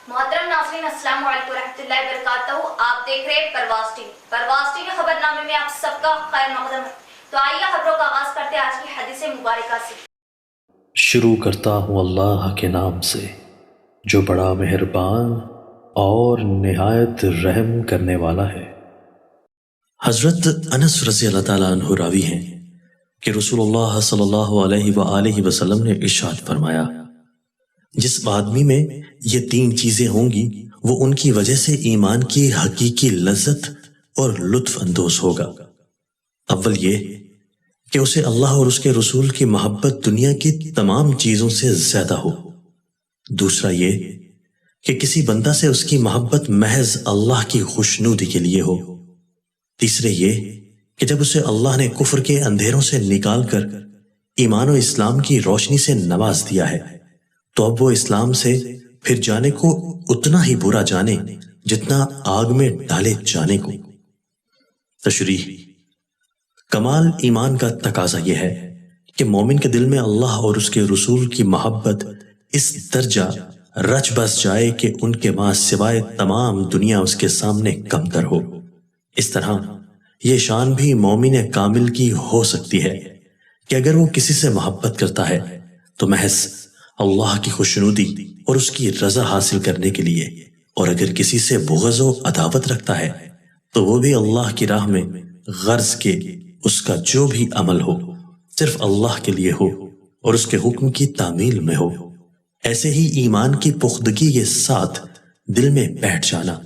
محترم ناظرین السلام علیکم ورحمۃ اللہ وبرکاتہ. آپ دیکھ رہے ہیں پرواز ٹی وی. پرواز ٹی وی خبر نامے میں آپ سب کا خیر مقدم ہے. تو آئیے خبروں کا آغاز کرتے ہیں آج کی حدیث مبارکہ سے. شروع کرتا ہوں اللہ کے نام سے جو بڑا مہربان اور نہایت رحم کرنے والا ہے. حضرت انس رضی اللہ تعالیٰ عنہ راوی ہیں کہ رسول اللہ صلی اللہ علیہ وآلہ وسلم نے ارشاد فرمایا، جس آدمی میں یہ تین چیزیں ہوں گی وہ ان کی وجہ سے ایمان کی حقیقی لذت اور لطف اندوز ہوگا. اول یہ کہ اسے اللہ اور اس کے رسول کی محبت دنیا کی تمام چیزوں سے زیادہ ہو. دوسرا یہ کہ کسی بندہ سے اس کی محبت محض اللہ کی خوشنودی کے لیے ہو. تیسرے یہ کہ جب اسے اللہ نے کفر کے اندھیروں سے نکال کر ایمان و اسلام کی روشنی سے نواز دیا ہے تو اب وہ اسلام سے پھر جانے کو اتنا ہی برا جانے جتنا آگ میں ڈالے جانے کو. تشریح: کمال ایمان کا تقاضا یہ ہے کہ مومن کے دل میں اللہ اور اس کے رسول کی محبت اس درجہ رچ بس جائے کہ ان کے ماں سوائے تمام دنیا اس کے سامنے کمتر ہو. اس طرح یہ شان بھی مومن کامل کی ہو سکتی ہے کہ اگر وہ کسی سے محبت کرتا ہے تو محض اللہ کی خوشنودی اور اس کی رضا حاصل کرنے کے لیے، اور اگر کسی سے بغض و عداوت رکھتا ہے تو وہ بھی اللہ کی راہ میں غرض کے اس کا جو بھی عمل ہو صرف اللہ کے لیے ہو اور اس کے حکم کی تعمیل میں ہو. ایسے ہی ایمان کی پختگی کے ساتھ دل میں بیٹھ جانا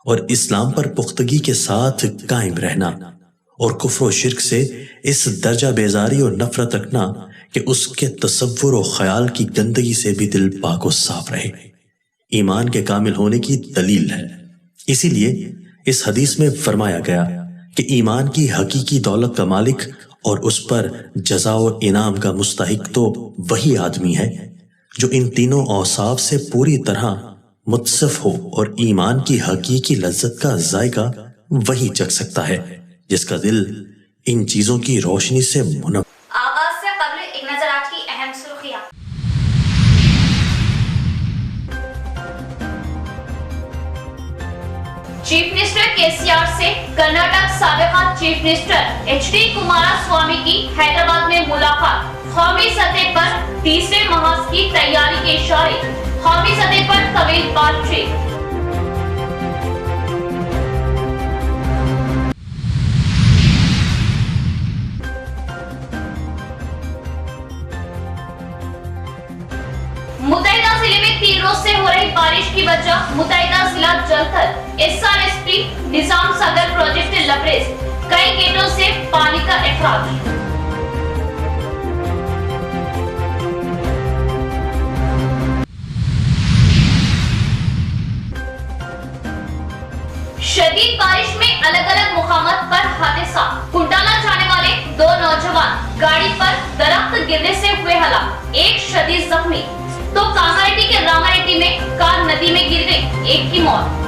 اور اسلام پر پختگی کے ساتھ قائم رہنا، اور کفر و شرک سے اس درجہ بیزاری اور نفرت رکھنا کہ اس کے تصور و خیال کی گندگی سے بھی دل پاک و صاف رہے، ایمان کے کامل ہونے کی دلیل ہے. اسی لیے اس حدیث میں فرمایا گیا کہ ایمان کی حقیقی دولت کا مالک اور اس پر جزا و انعام کا مستحق تو وہی آدمی ہے جو ان تینوں اوصاف سے پوری طرح متصف ہو، اور ایمان کی حقیقی لذت کا ذائقہ وہی چکھ سکتا ہے جس کا دل ان چیزوں کی روشنی سے منور. آغاز سے قبل ایک نظر آج کی اہم سرخیاں. چیف منسٹر کے.سی.آر سے کرناٹک سابقہ chief minister H D Kumaraswamy کی حیدرآباد میں ملاقات. قومی سطح پر تیسرے محاذ کی تیاری کے اشارے. قومی سطح پر طویل بات چیت. متحدہ ضلع میں 3 روز سے ہو رہی بارش کی وجہ متحدہ ضلع جل تھل. SRSP نظام ساگر پروجیکٹ لبریز. کئی گیٹوں سے پانی کا اخراج. شدید بارش میں الگ الگ مقامات پر حادثہ. کنڈالا جانے والے 2 نوجوان گاڑی پر درخت گرنے سے ہوئے ہلاک، ایک شدید زخمی. تو کاماریڈی کے راماریڈی میں کار ندی میں گر گئی، ایک کی موت.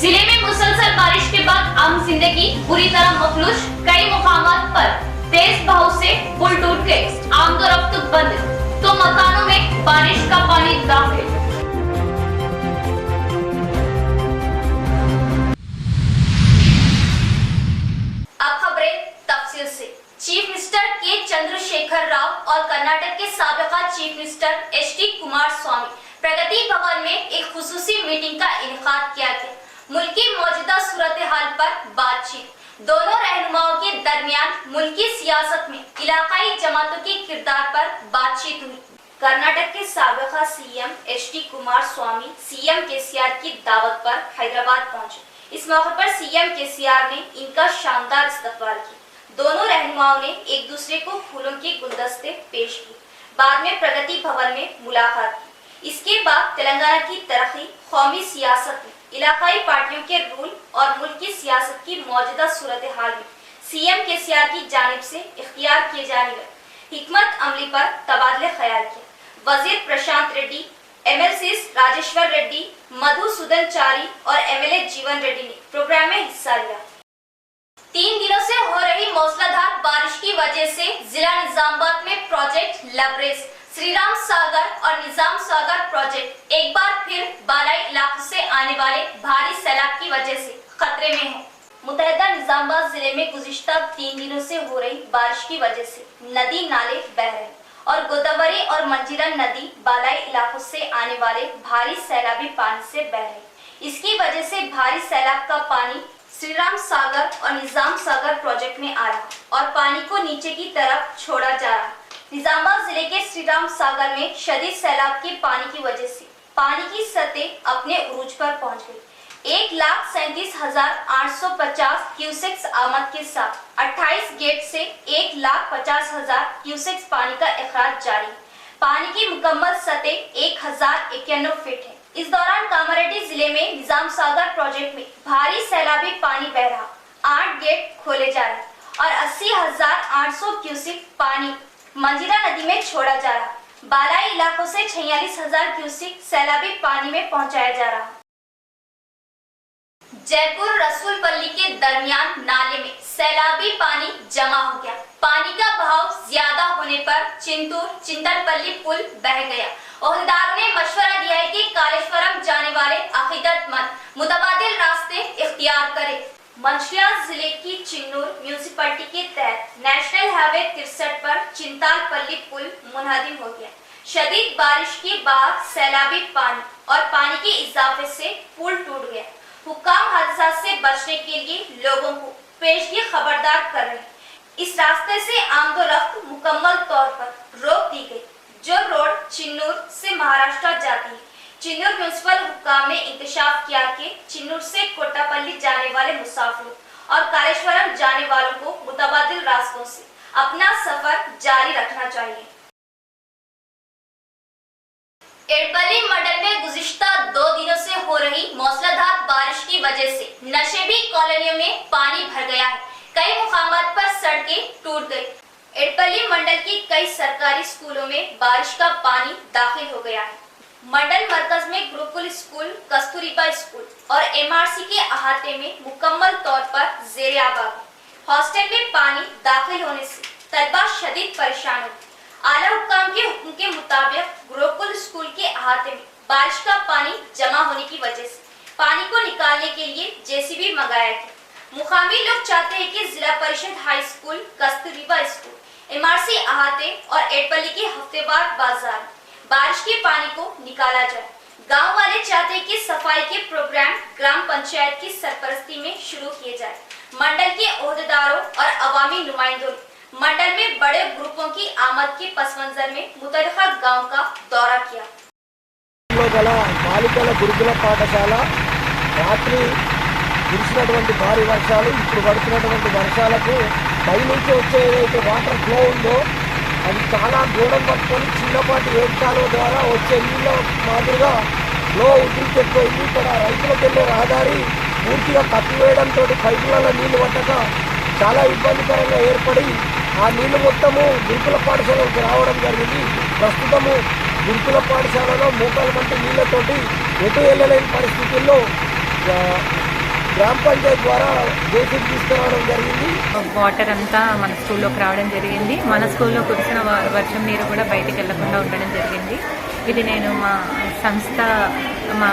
ضلع میں مسلسل بارش کے بعد عام زندگی بری طرح مفلوج. کئی مقامات پر تیز بہاؤ سے پل ٹوٹ گئے، آمد و رفت بند، تو مکانوں میں بارش کا پانی داخل. اب خبریں تفصیل سے. چیف منسٹر کے چندر شیکھر راؤ اور کرناٹک کے سابقہ chief minister H D Kumaraswamy Pragati Bhavan میں ایک خصوصی میٹنگ کا انعقاد کیا گیا. ملکی موجودہ صورتحال پر بات چیت. دونوں رہنماؤں کے درمیان ملکی سیاست میں علاقائی جماعتوں کے کردار پر بات چیت ہوئی. کرناٹک کے سابقہ C M H D Kumaraswamy C M KCR کی دعوت پر حیدرآباد پہنچے. اس موقع پر سی ایم کے.سی.آر نے ان کا شاندار استقبال کیا. دونوں رہنماؤں نے ایک دوسرے کو پھولوں کے گلدستے پیش کیے. بعد میں پرگتی بھون میں ملاقات کی. اس کے بعد تلنگانہ کی ترقی، قومی سیاست میں علاقائی پارٹیوں کے رول اور ملک کی سیاست کی موجودہ صورتحال میں سی ایم کے.سی.آر کی جانب سے اختیار کیے جانے والے حکمت عملی پر تبادلہ خیال کیا. وزیر Prashant Reddy, M L Cs Rajeshwar Reddy, Madhusudan Chari और एमएलए जीवन रेड्डी ने प्रोग्राम में हिस्सा लिया। 3 दिनों से हो रही मूसलाधार बारिश की वजह से जिला निजामाबाद में प्रोजेक्ट लबरेज, श्री राम सागर और निजाम सागर प्रोजेक्ट एक बार फिर बालाई इलाकों से आने वाले भारी सैलाब की वजह से खतरे में है। मुतहदा निजामाबाद जिले में गुज़िश्ता 3 दिनों से हो रही बारिश की वजह से नदी नाले बह रहे और गोदावरी और मंजीरा नदी बालाई इलाकों से आने वाले भारी सैलाबी पानी से बह रही। इसकी वजह से भारी सैलाब का पानी श्री राम सागर और निजाम सागर प्रोजेक्ट में आ रहा और पानी को नीचे की तरफ छोड़ा जा रहा। निजामाबाद जिले के श्री राम सागर में शदीद सैलाब के पानी की वजह से पानी की सतह अपने उरूज पर पहुंच गई। 1,37,850 क्यूसेक्स आमद के साथ 28 गेट से 1,50,000 क्यूसेक्स पानी का इखराज जारी। पानी की मुकम्मल सतह 1,091 फीट है। इस दौरान कामारेड्डी जिले में निजाम सागर प्रोजेक्ट में भारी सैलाबी पानी बह रहा, 8 गेट खोले जा रहे और 80,800 क्यूसेक पानी मंजीरा नदी में छोड़ा जा रहा। बालाई इलाकों से 46,000 क्यूसेक सैलाबी पानी में पहुंचाया जा रहा। जयपुर रसूलपल्ली के दरमियान नाले में सैलाबी पानी जमा हो गया। पानी का बहाव ज्यादा होने पर चिंतूर चिंतलपल्ली पुल बह गया। ओहदेदारों ने मशवरा दिया है कि कालेश्वरम जाने वाले अकीदतमंद मुतबादिल रास्ते इख्तियार करें। मंचिलिया जिले की चिन्नूर म्यूनिसिपैलिटी के तहत नेशनल हाईवे 63 पर चिंतालपल्ली पुल मुनहदिम हो गया। शदीद बारिश के बाद सैलाबी पानी और पानी के इजाफे से पुल टूट गया। हुक्काम हादसा से बचने के लिए लोगों को पेशगी खबरदार कर रहे हैं। इस रास्ते से आमदोरफ्त मुकम्मल तौर पर रोक दी गई, जो रोड चिन्नूर से महाराष्ट्र जाती है। चिन्नूर म्यूनिसिपल हुक्काम ने इंकशाफ किया कि चिन्नूर से कोटापल्ली जाने वाले मुसाफिरों और कालेश्वरम जाने वालों को मुतबादिल रास्तों से अपना सफर जारी रखना चाहिए। एड़पल्ली मंडल में गुज़िश्ता 2 दिनों से हो रही मूसलाधार बारिश की वजह से नशेबी कॉलोनियों में पानी भर गया है। कई मुकामात पर सड़कें टूट गई। एड़पल्ली मंडल की कई सरकारी स्कूलों में बारिश का पानी दाखिल हो गया है। मंडल मरकज में गुरुकुल स्कूल, कस्तूरबा स्कूल और एमआरसी के अहाते में मुकम्मल तौर पर ज़ेर-ए-आब। हॉस्टल में पानी दाखिल होने से तलबा शदीद परेशान हो। आला हुक्काम के हुक्म के मुताबिक गुरुकुल स्कूल के अहाते में बारिश का पानी जमा होने की वजह से पानी को निकालने के लिए जेसीबी मंगाया गया। मुकामी लोग चाहते हैं कि जिला परिषद high school, Kasturba school, MRC अहाते और एड़पल्ली के हफ्तेवार बाजार बारिश के पानी को निकाला जाए। गांव वाले चाहते हैं कि सफाई के प्रोग्राम ग्राम पंचायत की सरपरस्ती में शुरू किए जाए। मंडल के ओहदेदारों और अवामी नुमाइंदों ने मंडल में बड़े ग्रुपों की आमद के पस मंजर में मुतल्लिका गांव का दौरा किया। బాలికల గురుకుల పాఠశాల రాత్రి కురిసినటువంటి భారీ వర్షాలు, ఇప్పుడు పడుతున్నటువంటి వర్షాలకు పైనుంచి వచ్చే ఏదైతే వాటర్ ఫ్లో ఉందో అది చాలా గోడం పట్టుకొని చిన్నపాటి ఏడ్చాల ద్వారా వచ్చే నీళ్ళ మాదిరిగా ఫ్లో ఉద్రిక్తమైంది. ఇక్కడ రైతులకు వెళ్ళే రహదారి పూర్తిగా కప్పివేయడంతో పైపులలో నీళ్లు పట్టక చాలా ఇబ్బందికరంగా ఏర్పడి ఆ నీళ్లు మొత్తము గురుకుల పాఠశాలకు రావడం జరిగింది. ప్రస్తుతము గురుకుల పాఠశాలలో మోకాల కంటే నీళ్లతోటి ఎటు వెళ్ళలేని పరిస్థితుల్లో గ్రామ పంచాయతీ ద్వారా జేసీబీ తీసుకురావడం జరిగింది. వాటర్ అంతా మన స్కూల్లోకి రావడం జరిగింది. మన స్కూల్లో కురిసిన వర్షం నీరు కూడా బయటికి వెళ్లకుండా ఉండడం జరిగింది. ఇది నేను మా సంస్థ, మా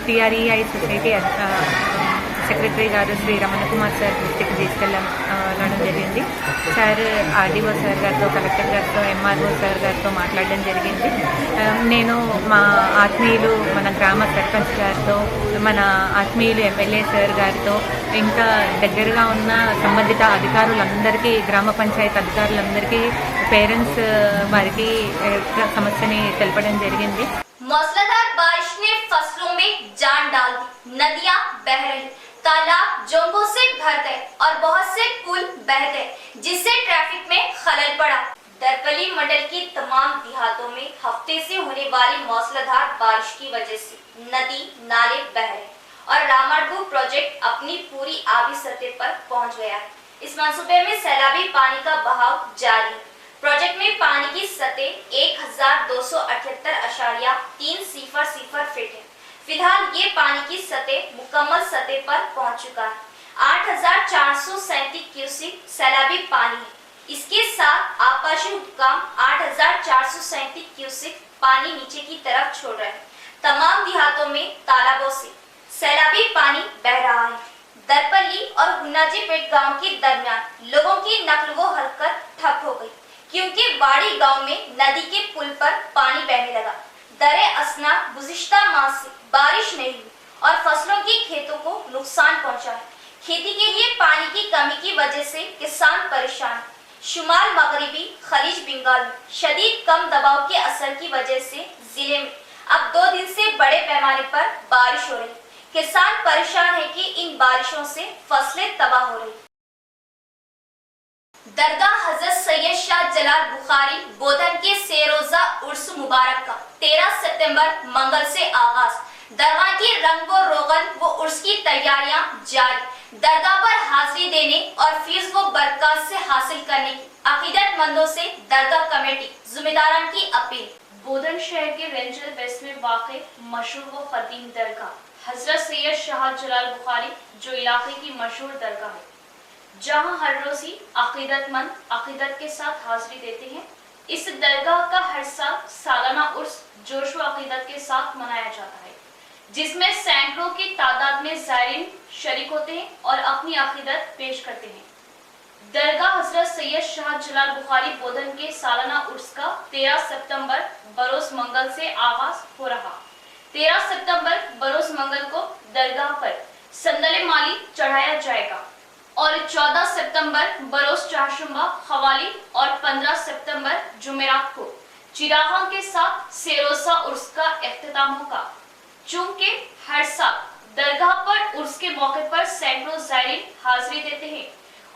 టీఆర్ఈఐ సొసైటీ సెక్రటరీ గారు శ్రీ రమణ కుమార్ సార్ దృష్టికి తీసుకెళ్ళడం జరిగింది. సార్ ఆర్డీఓ సార్ గారితో, కలెక్టర్ గారితో, ఎంఆర్ఓ సార్ గారితో మాట్లాడడం జరిగింది. నేను మా ఆత్మీయులు, మన గ్రామ సర్పంచ్ గారితో, మన ఆత్మీయులు ఎమ్మెల్యే సార్ గారితో, ఇంకా దగ్గరగా ఉన్న సంబంధిత అధికారులందరికీ, గ్రామ పంచాయతీ అధికారులందరికీ, పేరెంట్స్ వారికి సమస్యని తెలపడం జరిగింది. मूसलाधार बारिश ने फसलों में जान डाल दी। नदियां बह रही, तालाब जोंगों से भर गए और बहुत से पुल बह गए, जिससे ट्रैफिक में खलल पड़ा। दरपल्ली मंडल की तमाम देहातों में हफ्ते से होने वाली मूसलाधार बारिश की वजह से नदी नाले बह रहे और रामाडू प्रोजेक्ट अपनी पूरी आबी सतह पर पहुंच गया है। इस मंसूबे में सैलाबी पानी का बहाव जारी है। प्रोजेक्ट में पानी की सतह 1,278.30 फीट है। फिलहाल ये पानी की सतह मुकम्मल सतह पर पहुंच चुका है। 8,437 क्यूसेक सैलाबी पानी है। इसके साथ आपाशी हुक्काम 8,437 क्यूसेक पानी नीचे की तरफ छोड़ रहे हैं। तमाम देहातों में तालाबों से सैलाबी पानी बह रहा है। दरपल्ली और हुन्नाजीपेट गांव के दरमियान लोगों की नकल व हरकत ठप हो गई, क्योंकि वाड़ी गांव में नदी के पुल पर पानी बहने लगा। दरे असना गुज़िश्ता माह से बारिश नहीं हुई और फसलों की खेतों को नुकसान पहुंचा है। खेती के लिए पानी की कमी की वजह से किसान परेशान है। शुमाल मगरिबी खलीज बंगाल में शदीद कम दबाव के असर की वजह से जिले में अब 2 दिन से बड़े पैमाने पर बारिश हो रही है। किसान परेशान है कि इन बारिशों से फसलें तबाह हो रही। दरगाह हजरत सैयद शाह जलाल बुखारी बोधन के सेरोजा उर्स मुबारक का 13 सितंबर मंगल से आगाज। दरगाह की रंग व रोगन व उर्स की तैयारियां जारी। दरगाह पर हाजिरी देने और फीस व बरकत से हासिल करने की अकीदतमंदों से दरगाह कमेटी जिम्मेदारान की अपील। बोधन शहर के रेंजर वेस्ट में वाक़ मशहूर व कदीम दरगाह हजरत सैयद शाह जलाल बुखारी जो इलाके की मशहूर दरगाह है, जहां हर रोज ही अकीदतमंद अकीदत के साथ हाजिरी देते हैं। इस दरगाह का हर साल सालाना उर्स जोश व अकीदत के साथ मनाया जाता है, जिसमें सैकड़ों की तादाद में ज़ायरीन शरीक होते हैं और अपनी अकीदत पेश करते हैं। दरगाह हजरत सैयद शाह जलाल बुखारी बोधन के सालाना उर्स का 13 सितंबर बरोज मंगल से आगाज हो रहा। 13 सितंबर बरोज मंगल को दरगाह पर संदले माली चढ़ाया जाएगा और 14 सितंबर बरोज चारशंबा खवाली और 15 सितंबर जुमेरात को चिरागां के साथ सेरोसा उर्स का इख्तिताम होगा। चूंकि हर साल दरगाह पर उर्स के मौके पर सैकड़ों ज़ायरीन हाजिरी देते हैं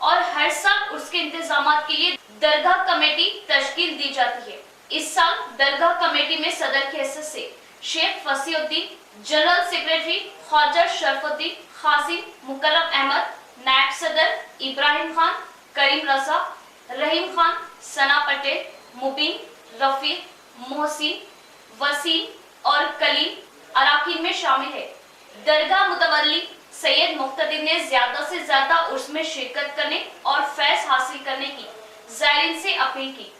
और हर साल उर्स के इंतजामात के लिए दरगाह कमेटी तश्कील दी जाती है। इस साल दरगाह कमेटी में सदर की हैसियत से शेख फसीउद्दीन, जनरल सेक्रेटरी ख्वाजा शरफुद्दीन, खासिम मुकर्रम अहमद, नायब सदर इब्राहिम खान, करीम रजा, रहीम खान, सना पटेल, मुबीन, रफीक, मोहसिन, वसीम और कलीम अराकीन में शामिल है। दरगाह मुतवल्ली सैयद मुख्तदिर ने ज्यादा से ज्यादा उर्स में शिरकत करने और फैज़ हासिल करने की ज़ायरीन से अपील की।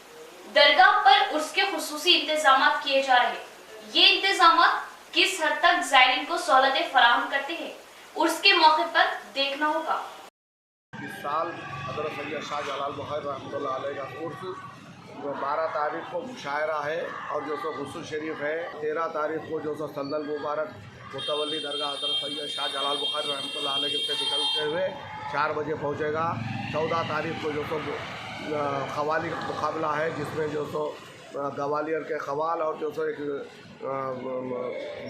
दरगाह पर उर्स के खुसूसी इंतजामात किए जा रहे। ये इंतजामात किस हद तक ज़ायरीन को सहूलतें फराहम करते हैं, उर्स के मौके पर देखना होगा। इस साल हज़रत सैयद शाह जलाल बुखारी रहमतुल्लाह अलैह का उर्स 12 तारीख को मुशायरा है और जो सो गुस्सुल शरीफ है। 13 तारीख को जो सो संदल मुबारक मुतवल्ली दरगाह हज़रत सैयद शाह जलाल बुखारी रहमतुल्लाह अलैह से निकलते हुए 4 बजे पहुँचेगा। 14 तारीख को जो सो खवाली का मुकाबला है, जिसमें जो सो गवालियर के खवाल और जो सो एक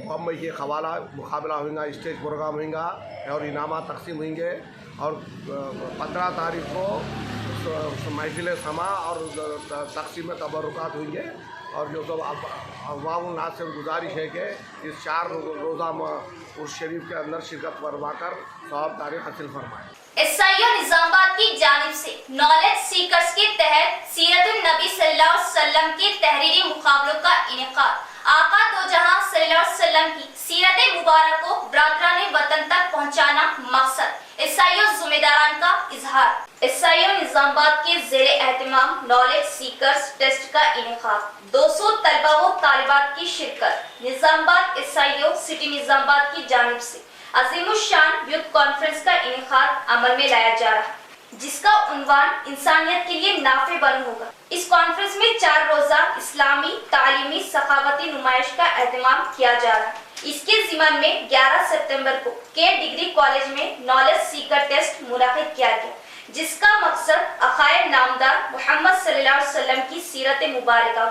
बम्बई के खवाला मुकाबला होगा, स्टेज प्रोग्राम होगा और इनामात तकसीम होंगे। और 15 तारीख को महफिल समा और तकसीम तबरुकात होंगे। और जो सब अवाम नाज से गुजारिश है कि इस 4 रोज़ा उर्स शरीफ के अंदर शिरकत फरमा कर सवाब तारीख हासिल फरमाएँ। एसआईओ निजामाबाद की जानिब से नॉलेज सीकर्स के तहत सीरतुन नबी सल्लल्लाहु अलैहि वसल्लम के तहरीरी मुकाबलों का इनेकाद। आका दो जहां सल्लल्लाहु अलैहि वसल्लम की सीरत मुबारक को बरादरान वतन तक पहुंचाना मकसद। एसआईओ जिम्मेदारान का इजहार। एसआईओ निजामाबाद के ज़ेरे एहतमाम नॉलेज सीकर्स टेस्ट का इनेकाद। 200 तलबा व तालिबात की शिरकत। निजामाबाद एसआईओ सिटी निजामाबाद की जानिब से अजीमुशान यूथ कॉन्फ्रेंस का इनेकाद अमल में लाया जा रहा है, जिसका उन्वान इंसानियत के लिए नाफे बन होगा। इस कॉन्फ्रेंस में 4 रोजा इस्लामी तालीमी सखावती नुमाइश का एहतमाम किया जा रहा है। इसके ज़िमन में 11 सितंबर को के डिग्री कॉलेज में नॉलेज सीकर टेस्ट मुनाकिद किया गया, जिसका मकसद अकाए नामदार मोहम्मद सल्लल्लाहु अलैहि वसल्लम की सीरत मुबारका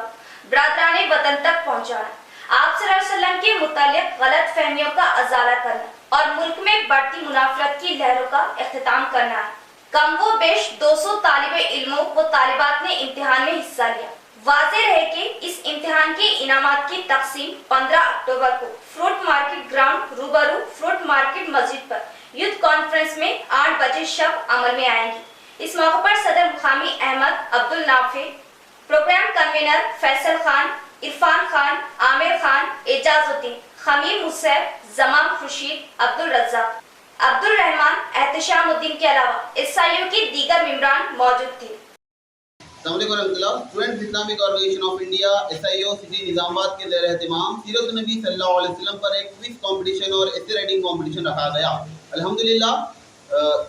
बरादरान वतन तक पहुँचाना, आप सल्लल्लाहु अलैहि वसल्लम के मुतालिक गलत फहमियों का अजाला करना और मुल्क में बढ़ती मुनाफरत की लहरों का इख्तिताम करना है। कम व बेश 200 तालिबे इल्मों व तालिबात ने इम्तिहान में हिस्सा लिया। वाज़ेह है कि इस इम्तिहान के इनामात की तकसीम 15 अक्टूबर को फ्रूट मार्केट ग्राउंड रूबरू फ्रूट मार्केट मस्जिद पर यूथ कॉन्फ्रेंस में 8 बजे शब अमल में आएंगी। इस मौके पर सदर मुकामी अहमद अब्दुल नाफे, प्रोग्राम कन्वीनर फैसल खान, इरफान खान, आमिर खान, एजाजुद्दीन, खमीम हुसैन, जमाम खुर्शीद, अब्दुल रज्जाक, अब्दुल रहमान, एहतशामुद्दीन के अलावा SIU के दीगर मेंबरान मौजूद थे। Student Islamic organisation of India SIO city Nizamabad के ज़ेर एहतमाम सीरत नबी सल्लल्लाहु अलैहि वसल्लम पर एक क्विज कंपटीशन और एसे राइटिंग कंपटीशन रखा गया। अल्हम्दुलिल्लाह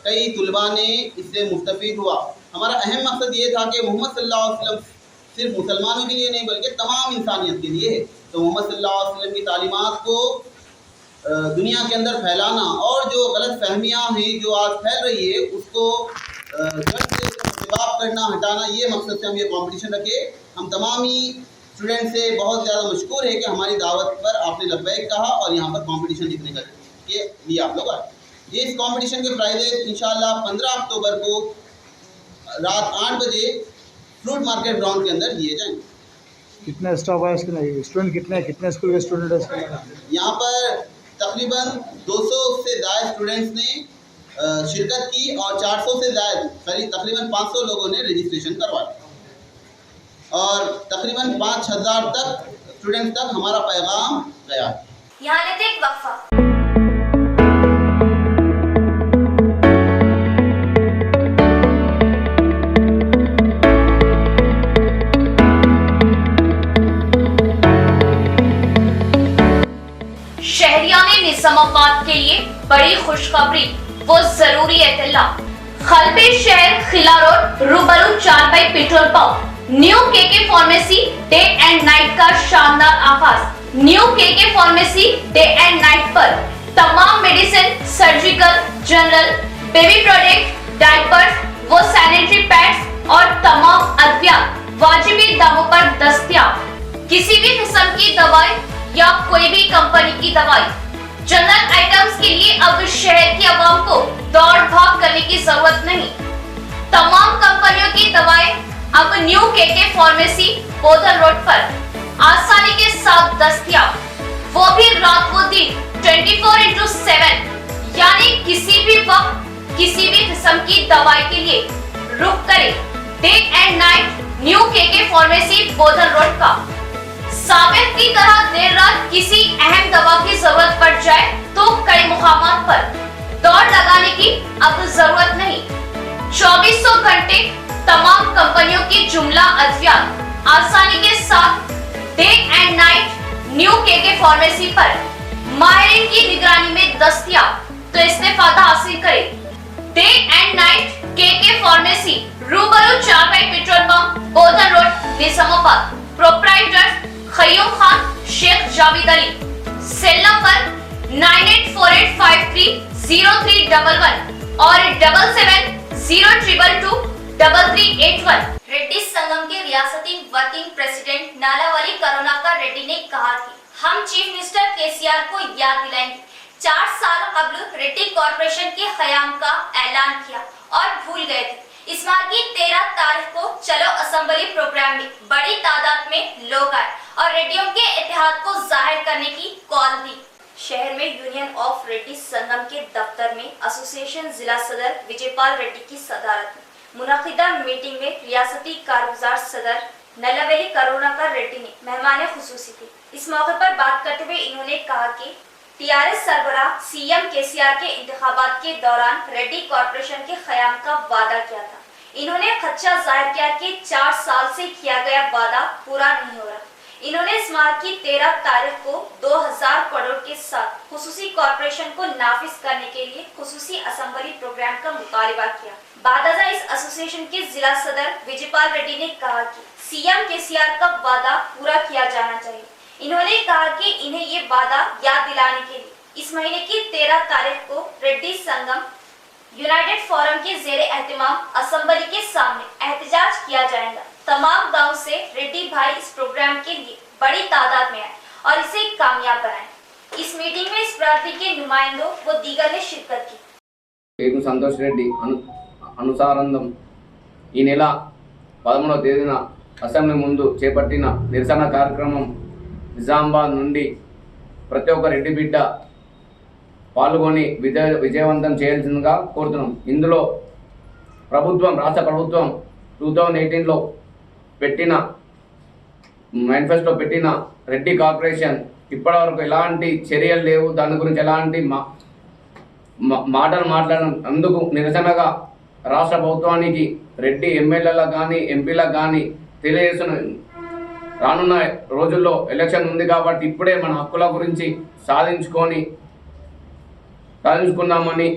कई तुलबा ने इससे मुस्तफीद हुआ। हमारा अहम मकसद ये था कि मोहम्मद सल्लल्लाहु अलैहि वसल्लम सिर्फ मुसलमानों के लिए नहीं बल्कि तमाम इंसानियत के लिए है। तो मोहम्मद सल्लल्लाहु अलैहि वसल्लम की तालीमात को दुनिया के अंदर फैलाना और जो गलत फहमियाँ हैं जो आज फैल रही है उसको जड़ से जवाब करना, हटाना, ये मकसद से हम ये कंपटीशन रखे। हम तमाम ही स्टूडेंट से बहुत ज़्यादा मशकूर है कि हमारी दावत पर आपने लब्बैक कहा और यहाँ पर कंपटीशन जीतने के लिए आप लोग आए। ये इस कंपटीशन के प्राइजेज इंशाल्लाह 15 अक्टूबर को रात 8 बजे फ्रूट मार्केट ग्राउंड के अंदर दिए जाएंगे। कितना स्टाफ है इसके लिए? स्टूडेंट कितने स्कूल के स्टूडेंट है इसके? यहाँ पर तकरीबन 200 से ज़्यादा स्टूडेंट्स ने शिरकत की और 400 से ज़्यादा तकरीबन 500 लोगों ने रजिस्ट्रेशन करवाया और तकरीबन 5000 तक स्टूडेंट्स तक हमारा पैगाम गया। यहाँ लेते एक वक्फा। शहरियाने निजामाबाद के लिए बड़ी खुशखबरी, वो जरूरी इत्तला। खलबे शहर खिला रोड रूबरू 4 by petrol pump new KK pharmacy day and night का शानदार आगाज। New KK pharmacy day and night पर तमाम medicine, surgical, general, baby product, diapers, वो सैनिटरी पैड्स और तमाम अद्वियात वाजिबी दामों पर दस्तयाब। किसी भी किस्म की दवाई या कोई भी कंपनी की दवाई, जनरल आइटम्स के लिए अब शहर की आवाम को दौड़ भाग करने की जरूरत नहीं। तमाम कंपनियों की दवाएं अब न्यू KK फार्मेसी बोधन रोड पर आसानी के साथ दस्तयाब, वो भी रात व दिन 24/7, यानी किसी भी वक्त किसी भी किस्म की दवाई के लिए रुक करें day and night new KK pharmacy Bodhan road का। साबित की तरह देर रात किसी अहम दवा की जरूरत पड़ जाए तो कई मुकामात पर दौड़ लगाने की अब जरूरत नहीं। 2400 घंटे तमाम कंपनियों की जुमला अद्वियात आसानी के साथ day and night new KK pharmacy पर माहिरीन की निगरानी में दस्तयाब। तो इस्तेफादा हासिल करें। Day and night KK pharmacy रूबरू 4 by petrol pump Bodhan road Nizamabad. Proprietor Qayyum Khan, Sheikh Javed Ali. Cell number 9848530311 और 7702223381। रेड्डी संगम के रियासती वर्किंग प्रेसिडेंट नालावली करुणाकर रेड्डी ने कहा कि हम चीफ मिनिस्टर KCR को याद दिलाएंगे 4 साल कबल रेड्डी कॉर्पोरेशन के क़याम का ऐलान किया और भूल गए थे। इस माह की 13 तारीख को चलो असेंबली प्रोग्राम में बड़ी तादाद में लोग आए और रेड्डियों के इत्तेहाद को जाहिर करने की कॉल दी। शहर में यूनियन ऑफ रेड्डी संगम के दफ्तर में एसोसिएशन जिला सदर विजयपाल रेड्डी की सदारत में मुनाकिदा मीटिंग में रियासती कारगुजार सदर नलावेली करुणाकर रेड्डी ने मेहमान खुसूसी थे। इस मौके पर बात करते हुए इन्होंने कहा कि TRS सरबराह CM KCR के इंतखाबात के दौरान रेड्डी कॉर्पोरेशन के क़याम का वादा किया था। इन्होंने खदशा जाहिर किया कि 4 साल से किया गया वादा पूरा नहीं हो रहा। इन्होंने इस माह की 13 तारीख को 2000 करोड़ के साथ खुसूसी कॉर्पोरेशन को नाफिज करने के लिए खुसूसी असेंबली प्रोग्राम का मुतालबा किया। बादजा इस एसोसिएशन के जिला सदर विजयपाल रेड्डी ने कहा कि CM KCR का वादा पूरा किया जाना चाहिए। इन्होंने कहा कि इन्हें ये वादा याद दिलाने के लिए इस महीने की 13 तारीख को रेड्डी संगम यूनाइटेड फोरम के जेर एहतमाम असेंबली के सामने एहतजाज किया जाएगा। तमाम गांव से रेड्डी भाई इस प्रोग्राम के लिए बड़ी तादाद में आए और इसे कामयाब बनाए। इस मीटिंग में इस पार्टी के नुमाइंदों व दीगर ने शिरकत की। పేరు సంతోష్ రెడ్డి అనుసారందం ఈ నెల 13వ తేదీన అసెంబ్లీ ముందు చేపట్టిన నిరసన కార్యక్రమం నిజామాబాద్ నుండి ప్రతి ఒక్క రెడ్డి బిడ్డ పాల్గొని విజయవంతం చేయాల్సిందిగా కోరుతున్నాం. ఇందులో రాష్ట్ర ప్రభుత్వం 2018లో పెట్టిన మేనిఫెస్టో పెట్టిన రెడ్డి కార్పొరేషన్ ఇప్పటివరకు ఎలాంటి చర్యలు లేవు. దాని గురించి ఎలాంటి మాటలు మాట్లాడినందుకు నిరసనగా రాష్ట్ర ప్రభుత్వానికి రెడ్డి ఎమ్మెల్యేలకు కానీ ఎంపీలకు కానీ తెలియజేస్తున్న, రానున్న రోజుల్లో ఎలక్షన్ ఉంది కాబట్టి ఇప్పుడే మన హక్కుల గురించి సాధించుకుందామని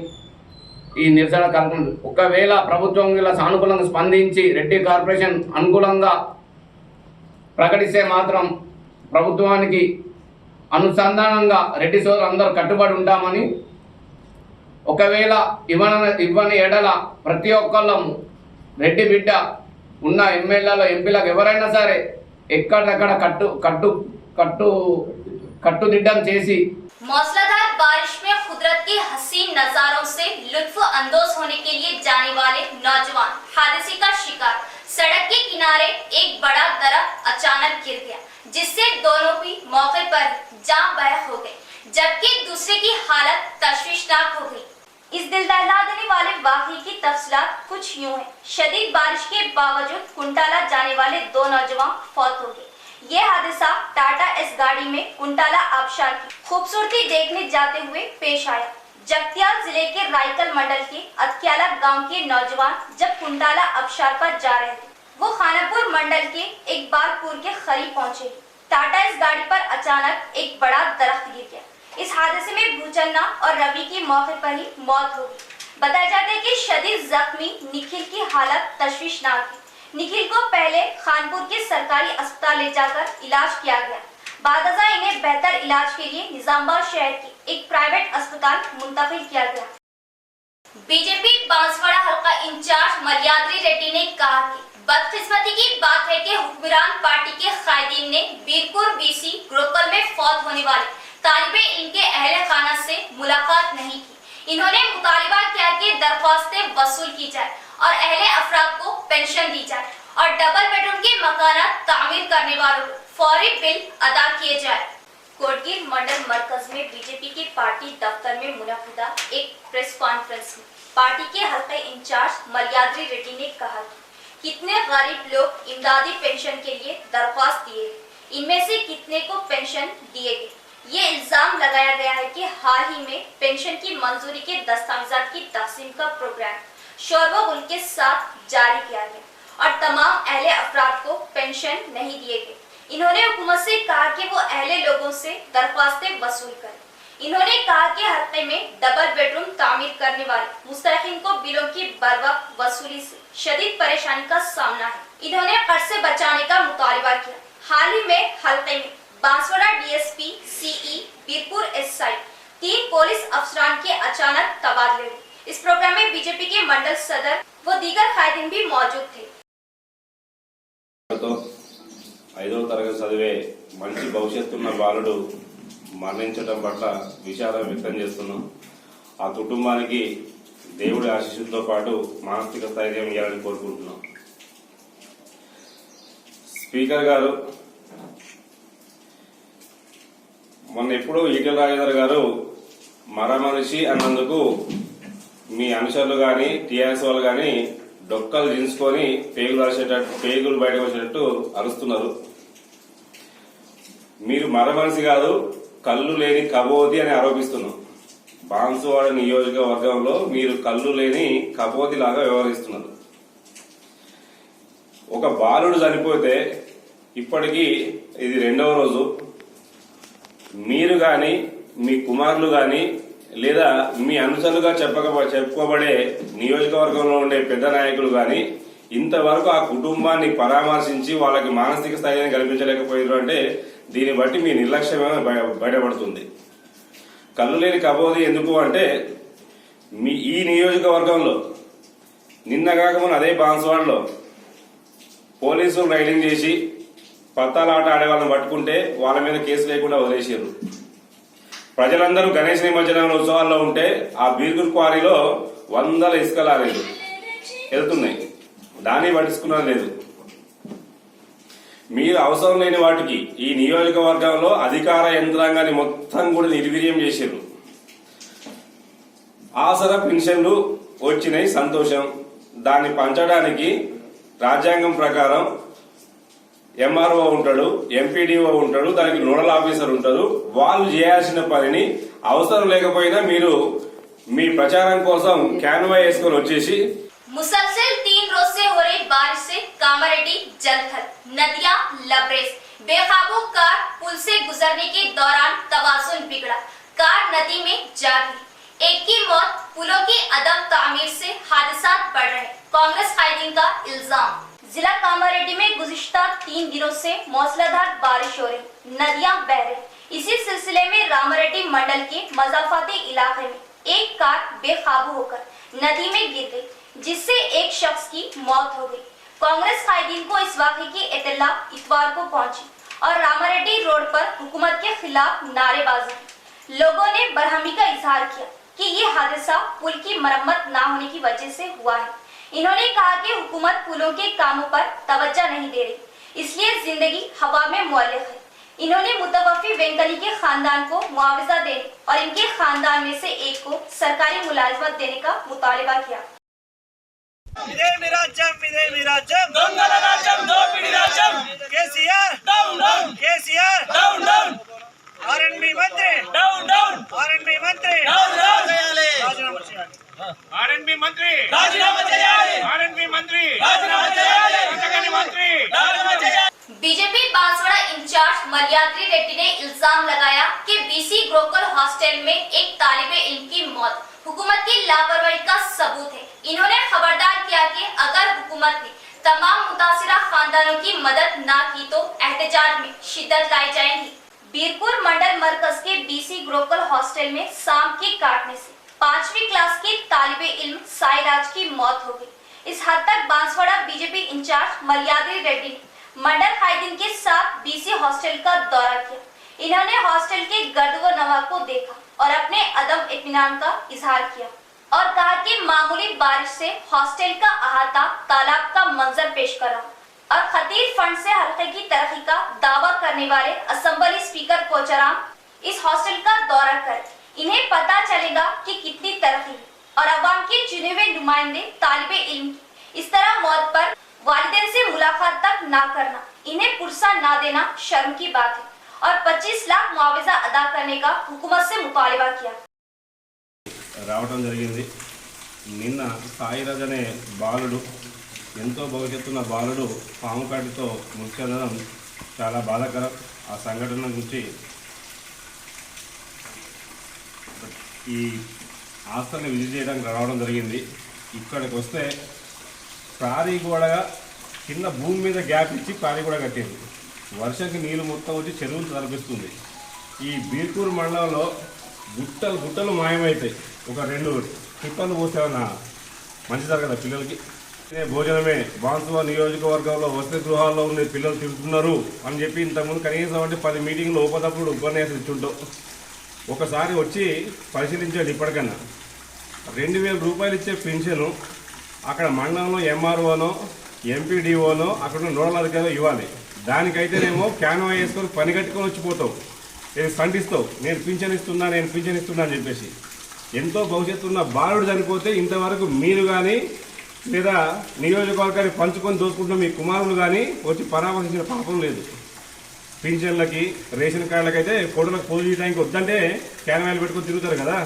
ఈ నిరసన కార్యక్రమం. ఒకవేళ ప్రభుత్వం ఇలా సానుకూలంగా స్పందించి రెడ్డి కార్పొరేషన్ అనుకూలంగా ప్రకటిస్తే మాత్రం ప్రభుత్వానికి అనుసంధానంగా రెడ్డి సోదరులు అందరూ కట్టుబడి ఉంటామని, ఒకవేళ ఇవ్వని ఎడల ప్రతి ఒక్కళ్ళము రెడ్డి బిడ్డ ఉన్న ఎమ్మెల్యేలు ఎంపీలకు ఎవరైనా సరే ఎక్కడెక్కడ కట్టుదిడ్డం చేసి मौसलाधार बारिश में कुदरत के हसीन नजारों से लुत्फ अंदोज होने के लिए जाने वाले नौजवान हादसे का शिकार। सड़क के किनारे एक बड़ा दरख्त अचानक गिर गया, जिससे दोनों भी मौके पर जान बहक हो गए, जबकि दूसरे की हालत तशवीशनाक हो गई। इस दिल दहला देने वाले वाकये की तफसीलात कुछ यूं है। शदीद बारिश के बावजूद कुंटाला जाने वाले दो नौजवान फौत हो गए। ये हादसा टाटा एस गाड़ी में कुंटाला आबशार की खूबसूरती देखने जाते हुए पेश आया। जगतियाल जिले के रायकल मंडल के अतक्याला गांव के नौजवान जब कुंटाला आबशार पर जा रहे थे, वो खानापुर मंडल के एक बारपुर के करीब पहुंचे। टाटा एस गाड़ी पर अचानक एक बड़ा दरख्त गिर गया। इस हादसे में भूचलना और रवि की मौके पर ही मौत हो गई। बताया जाता है कि शदीद जख्मी निखिल की हालत तशवीशनाक है। निखिल को पहले खानपुर के सरकारी अस्पताल ले जाकर इलाज किया गया। बादजा इन्हें बेहतर इलाज के लिए निजामाबाद शहर के एक प्राइवेट अस्पताल मुंतकिल किया गया। बीजेपी बांसवाड़ा हल्का इंचार्ज मल्याद्री रेड्डी ने कहा कि बदकिस्मती की बात है कि हुक्मरान पार्टी के कायदीन ने बीरपुर बीसी गुरुकुल में फौत होने वाले तालिबे इनके अहले खाना से मुलाकात नहीं की। इन्होंने मुतालिबा किया कि दरख्वास्तें वसूल की जाए और अहले अफराद को पेंशन दी जाए और डबल बेडरूम के मकानात तामीर करने वालों को फौरी बिल अदा किए जाए। कोटगीर मंडल मरकज में बीजेपी के पार्टी दफ्तर में मुनक्किदा एक प्रेस कॉन्फ्रेंस में पार्टी के हल्के इंचार्ज मल्याद्री रेड्डी ने कहा कि कितने गरीब लोग इमदादी पेंशन के लिए दरख्वास्त दिए, इनमें से कितने को पेंशन दिए गए। ये इल्जाम लगाया गया है कि हाल ही में पेंशन की मंजूरी के दस्तावेजात की तकसीम का प्रोग्राम शोरबगुल के साथ जारी किया गया और तमाम अहले अफराद को पेंशन नहीं दिए गए। इन्होंने हुकूमत से कहा कि वो अहले लोगों से दरख्वास्तें वसूल करें। इन्होंने कहा कि हल्के में डबल बेडरूम तामीर करने वाले मुस्तहिकीन को बिलों की बरवक्त वसूली से शदीद परेशानी का सामना है। इन्होंने कर्ज से बचाने का मुतालिबा किया। हाल ही में हल्के में Banswada DSP CI Birpur SI 3 police अफसरान के अचानक तबादले हुए। इस प्रोग्राम में बीजेपी के मंडल सदर व दीगर कायदीन भी मौजूद थे। 5వ తరగతి చదివే మంచి భవిష్యత్తున్న బాలుడు మరణించడం పట్ల విషాదం వ్యక్తం చేస్తున్నాం. ఆ కుటుంబానికి దేవుడి ఆశీస్సులతో పాటు మానసిక స్థైర్యం ఇవ్వాలని కోరుకుంటున్నాం. స్పీకర్ గారు, మొన్న ఎప్పుడు ఈటెల రాజేందర్ గారు మరమనిషి అన్నందుకు మీ అనుచరులు కానీ టీఆర్ఎస్ వాళ్ళు కానీ డొక్కలు దించుకొని పేగులు బయటకు వచ్చేటట్టు అరుస్తున్నారు. మీరు మరమనిషి కాదు, కళ్ళు లేని కబోది అని ఆరోపిస్తున్నాం. బాన్సువాడ నియోజకవర్గంలో మీరు కళ్ళు లేని కబోది లాగా వ్యవహరిస్తున్నారు. ఒక బాలుడు చనిపోతే ఇప్పటికీ ఇది 2వ రోజు. మీరు గాని మీ కుమారులు గాని లేదా మీ అనుచరులుగా చెప్పుకోబడే నియోజకవర్గంలో ఉండే పెద్ద నాయకులు గాని ఇంతవరకు ఆ కుటుంబాన్ని పరామర్శించి వాళ్ళకి మానసిక స్థైర్యాన్ని కల్పించలేకపోయారు అంటే దీన్ని బట్టి మీ నిర్లక్ష్యమే బయటపడుతుంది. కళ్ళు లేని కబోది ఎందుకు అంటే మీ ఈ నియోజకవర్గంలో నిన్నగాక మొన్న అదే బాన్స్వాడలో పోలీసులు రైడింగ్ చేసి పత్తాలాట ఆడే వాళ్ళని పట్టుకుంటే వాళ్ళ మీద కేసు లేకుండా వదిలేసారు. ప్రజలందరూ గణేష్ నిమజ్జనం ఉత్సవాల్లో ఉంటే ఆ బీర్గుర్ క్వారీలో 100 ఇసుక లారీలు వెళ్తున్నాయి, దాన్ని పట్టించుకున్నది లేదు. మీరు అవసరం లేని వాటికి ఈ నియోజకవర్గంలో అధికార యంత్రాంగాన్ని మొత్తం కూడా నిర్వీర్యం చేశారు. ఆసరా పెన్షన్లు వచ్చినాయి, సంతోషం. దాన్ని పంచడానికి రాజ్యాంగం ప్రకారం ఎంఆర్ఓ ఉంటాడు, ఎంపీడీఓ ఉంటాడు, దానికి నోడల్ ఆఫీసర్ ఉంటారు. వాళ్ళు చేయాల్సిన పనిని అవసరం లేకపోయినా మీరు మీ ప్రచారం కోసం క్యాన్వా వేసుకొని వచ్చేసి मुसलसल 3 रोज से हो रही बारिश से कामारेड्डी जलथल, नदियां लबरेज, बेकाबू कार पुल से गुजरने के दौरान तवाज़ुन बिगड़ा, कार नदी में जा गिरी, एक की मौत, पुलों की अदम तामीर से हादसा बढ़ रहे, कांग्रेस कायदीन का इल्जाम। जिला कामारेड्डी में गुज़िश्ता 3 दिनों से मूसलाधार बारिश हो रही, नदियां बह रही। इसी सिलसिले में रामारेड्डी मंडल के मजाफाती इलाके में एक कार बेकाबू होकर नदी में गिर गई, जिससे एक शख्स की मौत हो गई। कांग्रेस कायदीन को इस वाक़े की इत्तला इतवार को पहुंची और रामारेड्डी रोड पर हुकूमत के खिलाफ नारेबाजी की। लोगों ने बरहमी का इजहार किया कि ये हादसा पुल की मरम्मत ना होने की वजह से हुआ है। इन्होंने कहा कि हुकूमत पुलों के कामों पर तवज्जो नहीं दे रही, इसलिए जिंदगी हवा में मुअल्लक़ है। इन्होंने मुतवफ़ी वेंकली के खानदान को मुआवजा देने और इनके खानदान में से एक को सरकारी मुलाजमत देने का मुतालबा किया। ఇదే మీ రాజ్యం దొంగల రాజ్యం దోపిడి రాజ్యం KCR down down KCR down down ఆర్ఎండ్బి మంత్రి డౌన్ డౌన్ ఆర్ఎండ్బి మంత్రి డౌన్ డౌన్ చేయాలి రాజీనామా చేయాలి ఆర్ఎండ్బి మంత్రి రాజీనామా చేయాలి ఆర్ఎండ్బి మంత్రి రాజీనామా చేయాలి అంతకని మంత్రి రాజీనామా చేయాలి। बीजेपी बांसवाड़ा इंचार्ज मलयाद्री रेड्डी ने इल्जाम लगाया कि बीसी गुरुकुल हॉस्टल में एक तालिबे इल्म की मौत हुकूमत की लापरवाही का सबूत है। इन्होंने खबरदार किया कि अगर हुकूमत ने तमाम मुतासिरा खानदानों की मदद न की तो एहतजाज में शिद्दत लाई जाएगी। बीरपुर मंडल मरकज के बीसी गुरुकुल हॉस्टल में सांप के काटने से 5वीं क्लास के तालिबे इल्म साईराज की मौत हो गई। इस हद तक बांसवाड़ा बीजेपी इंचार्ज मलयाद्री रेड्डी ने मंडल कायदीन के साथ बीसी हॉस्टल का दौरा किया। इन्होंने हॉस्टल के गर्द व नवा को देखा और अपने अदम इत्मीनान का इजहार किया और कहा कि मामूली बारिश से हॉस्टल का अहाता तालाब का मंजर पेश कर रहा और खतीर फंड से हल्के की तरक्की का दावा करने वाले असेंबली स्पीकर पोचाराम इस हॉस्टल का दौरा कर इन्हें पता चलेगा कि कितनी तरक्की है और अवाम के चुने हुए नुमाइंदे तालिबे इल्म की इस तरह मौत पर वालिदैन से मुलाकात तक ना करना, इन्हें पुरसा ना देना शर्म की बात है और 25 लाख मुआवजा अदा करने का हुकूमत से मुतालिबा किया। రావడం జరిగింది। నిన్న సాయిరాజ్ అనే బాలుడు, ఎంతో భవిష్యత్తున్న బాలుడు పాము కాటితో మృతి చెందడం చాలా బాధాకరం। ఆ సంఘటన గురించి ఈ హాస్టల్ని విజిట్ చేయడానికి రావడం జరిగింది। ఇక్కడికి వస్తే ప్రారీ గోడగా కింద భూమి మీద గ్యాప్ ఇచ్చి ప్రారీ గోడ కట్టింది। వర్షంకి నీళ్ళు మొత్తం వచ్చి చెరువులు తలపిస్తుంది। ఈ బీర్పూర్ మండలంలో గుట్టలు గుట్టలు మాయమవుతాయి। ఒక 2 టిప్పలు పోసేమన్నా మంచి జరగదా పిల్లలకి? భోజనమే బాన్సువా నియోజకవర్గంలో వసతి గృహాల్లో ఉండే పిల్లలు తింటున్నారు అని చెప్పి ఇంతకుముందు కనీసం అంటే 10 మీటింగ్లు ఉపతప్పుడు ఉపన్యాసం ఇచ్చుంటాం। ఒకసారి వచ్చి పరిశీలించండి। ఇప్పటికన్నా 2000 రూపాయలు ఇచ్చే పెన్షను అక్కడ మండలంలో ఎంఆర్ఓనో ఎంపీడీఓనో అక్కడ నోడల్ అధికారులు ఇవ్వాలి। దానికైతేనేమో క్యాన్వా వేసుకొని పని కట్టుకొని వచ్చిపోతావు, నేను సండిస్తావు, నేను పింఛన్ ఇస్తున్నా అని చెప్పేసి। ఎంతో భవిష్యత్తు ఉన్న బాలుడు చనిపోతే ఇంతవరకు మీరు కానీ లేదా నియోజకవర్గాన్ని పంచుకొని దోచుకుంటున్న మీ కుమారులు కానీ వచ్చి పరామర్శించిన పాపం లేదు। పింఛన్లకి రేషన్ కార్డులకైతే ఫోటోలకు పోజు చేయడానికి వద్దంటే క్యాన్వాలు పెట్టుకొని తిరుగుతారు కదా।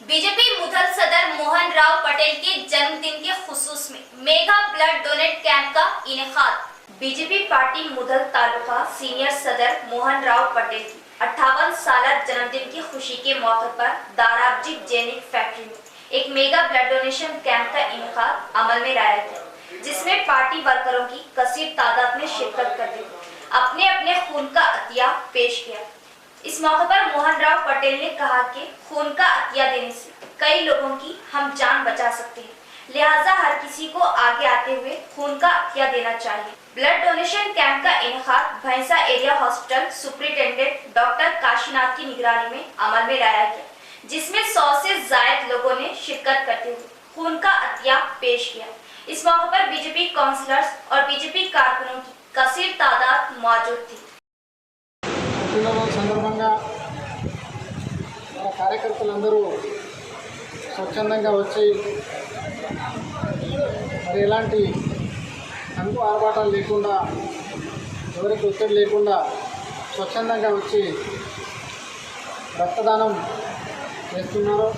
बीजेपी मुधल सदर मोहन राव पटेल के जन्मदिन के खुसूस में मेगा ब्लड डोनेट कैंप का इनेकाद। बीजेपी पार्टी मुधल तालुका सीनियर सदर मोहन राव पटेल की 58 साल जन्मदिन की खुशी के मौके पर दाराबजी जेनिक फैक्ट्री में एक मेगा ब्लड डोनेशन कैंप का इनेकाद अमल में लाया गया, जिसमें पार्टी वर्करों की कसीर तादाद में शिरकत करते हुए अपने अपने खून का अतिया पेश किया। इस मौके पर मोहन राव पटेल ने कहा कि खून का अतिया देने से कई लोगों की हम जान बचा सकते हैं, लिहाजा हर किसी को आगे आते हुए खून का अतिया देना चाहिए। ब्लड डोनेशन कैंप का इनेकाद भैंसा area hospital superintendent doctor Kashinath की निगरानी में अमल में लाया गया, जिसमें 100 से ज्यादा लोगों ने शिरकत करते हुए खून का अतिया पेश किया। इस मौके पर बीजेपी काउंसलर्स और बीजेपी कारकुनों की कसीर तादाद मौजूद थी। సందర్భంగా మన కార్యకర్తలందరూ స్వచ్ఛందంగా వచ్చి మరి ఎలాంటి అంకు ఆర్భాటాలు లేకుండా ఎవరికి ఒత్తిడి లేకుండా స్వచ్ఛందంగా వచ్చి రక్తదానం చేస్తున్నారు.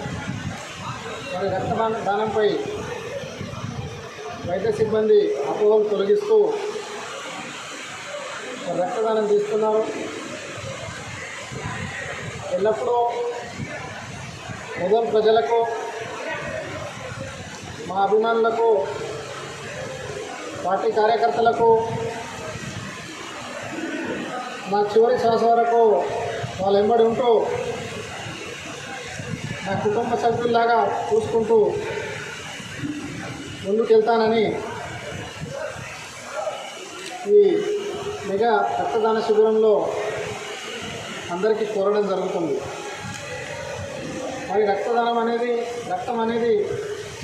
మరి రక్తదానంపై వైద్య సిబ్బంది అపోహలు తొలగిస్తూ రక్తదానం చేస్తున్నారు. ఎల్లప్పుడూ మొదలు ప్రజలకు, మా అభిమానులకు, పార్టీ కార్యకర్తలకు నా చివరి శ్వాస వరకు వాళ్ళు వెంబడి ఉంటూ నా కుటుంబ సభ్యుల్లాగా చూసుకుంటూ ముందుకెళ్తానని ఈ మెగా రక్తదాన శిబిరంలో అందరికీ కోరడం జరుగుతుంది. మరి రక్తం అనేది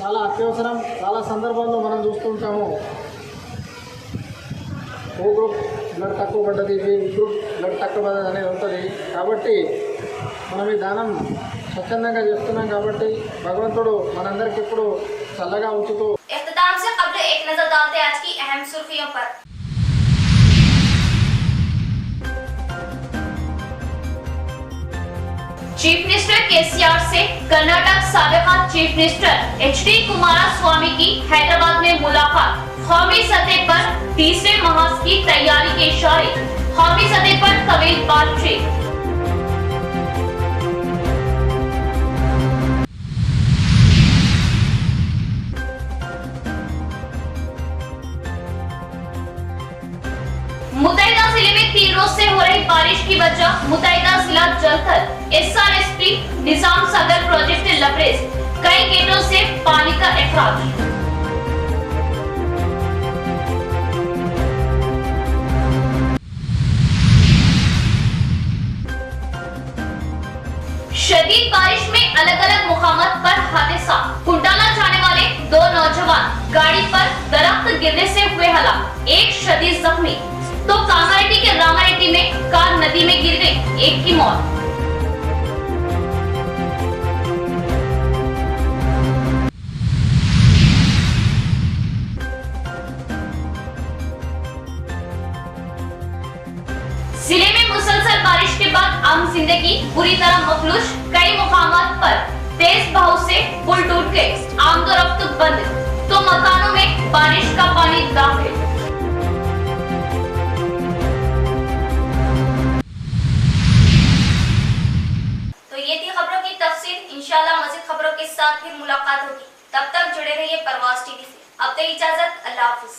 చాలా అత్యవసరం. చాలా సందర్భాల్లో మనం చూస్తుంటాము, ఓ గ్రూప్ బ్లడ్ తక్కువ పడ్డది, బి గ్రూప్ బ్లడ్ తక్కువ పడ్డది అనేది ఉంటుంది. కాబట్టి మనం ఈ దానం స్వచ్ఛందంగా చేస్తున్నాం కాబట్టి భగవంతుడు మనందరికీ ఎప్పుడు చల్లగా ఉంచుతూ. इख्तिताम से कबल एक नजर डालते हैं आज की अहम सुर्खियों पर। चीफ मिनिस्टर केसीआर से कर्नाटक साबिका चीफ मिनिस्टर एचडी कुमारस्वामी की हैदराबाद में मुलाकात। कौमी सतह पर तीसरे महाज की तैयारी के इशारे। कौमी सतह पर तवील बातचीत। मुतैदा जिले में 3 रोज से हो रही बारिश की वजह मुतैदा जिला जलथल एसआरएसपी निजाम सागर प्रोजेक्ट लबरेज। कई गेटों से पानी का अखराज। शदीद बारिश में अलग अलग मुकामात पर हादसा। कुंटाला जाने वाले 2 नौजवान गाड़ी पर दरख्त गिरने से हुए हलाक, एक शदीद जख्मी। तो कामारेड्डी के रामारेड्डी में कार नदी में गिर गई, एक की मौत। जिले में मुसलसल बारिश के बाद आम जिंदगी बुरी तरह मफलूज। कई मुकामात पर तेज बहाव से पुल टूट गए, आमदोरफ्त बंद, तो मकानों में बारिश का पानी दाखिल। तो ये थी खबरों की तफसील। इंशाल्लाह मज़ीद खबरों के साथ फिर मुलाकात होगी। तब तक जुड़े रहिए परवाज़ टीवी से। अब तक इजाजत, अल्लाह हाफिज।